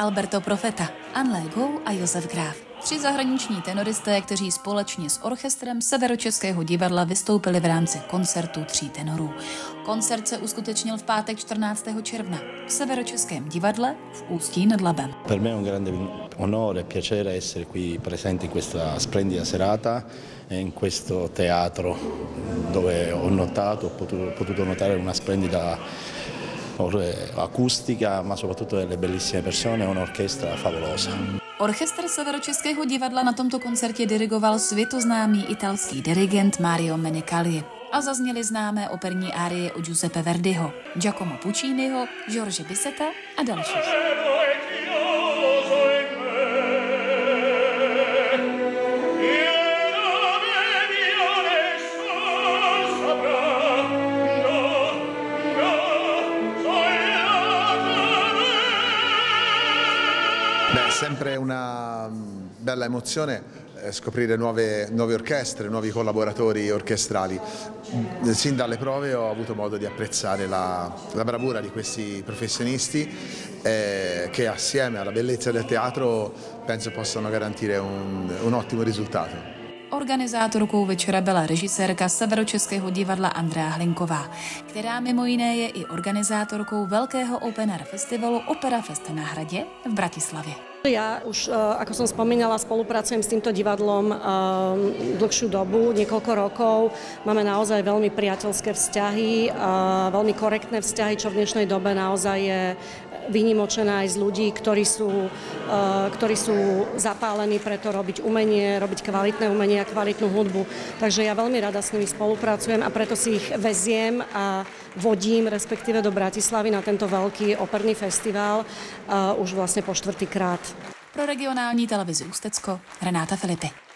Alberto Profeta, Anne Go a Josef Graf. 3 zahraniční tenoristé, kteří společně s orchestrem Severočeského divadla vystoupili v rámci koncertu 3 tenorů. Koncert se uskutečnil v pátek 14. června v Severočeském divadle v Ústí nad Labem. Per me è un grande onore e piacere essere qui presente in questa splendida serata e in questo teatro dove ho notato, ho potuto notare una splendida acustica, ma soprattutto delle bellissime persone, un'orchestra favolosa. Orchestr Severočeského divadla na tomto koncertě dirigoval světoznámý italský dirigent Mario Menicali a zazněly známé operní árie od Giuseppe Verdiho, Giacomo Pucciniho, George Bizeta a dalších. Sempre una bella emozione scoprire nuove orchestre, nuovi collaboratori orchestrali. Sin dalle prove ho avuto modo di apprezzare la bravura di questi professionisti che assieme alla bellezza del teatro penso possano garantire un ottimo risultato. Organizátorkou večera byla režisérka Severočeského divadla Andrea Hlinková, která mimo jiné je i organizátorkou velkého open air festivalu Opera Fest na Hradě v Bratislavě. Ja už, ako som spomínala, spolupracujem s týmto divadlom dlhšiu dobu, niekoľko rokov. Máme naozaj veľmi priateľské vzťahy, veľmi korektné vzťahy, čo v dnešnej dobe naozaj je výnimočné aj z ľudí, ktorí sú zapálení preto robiť umenie, robiť kvalitné umenie a kvalitnú hudbu. Takže ja veľmi rada s nimi spolupracujem a preto si ich veziem a vodím, respektíve do Bratislavy na tento veľký operný festival už vlastne po 4. krát. Pro regionální televizi Ústecko Renáta Filipy.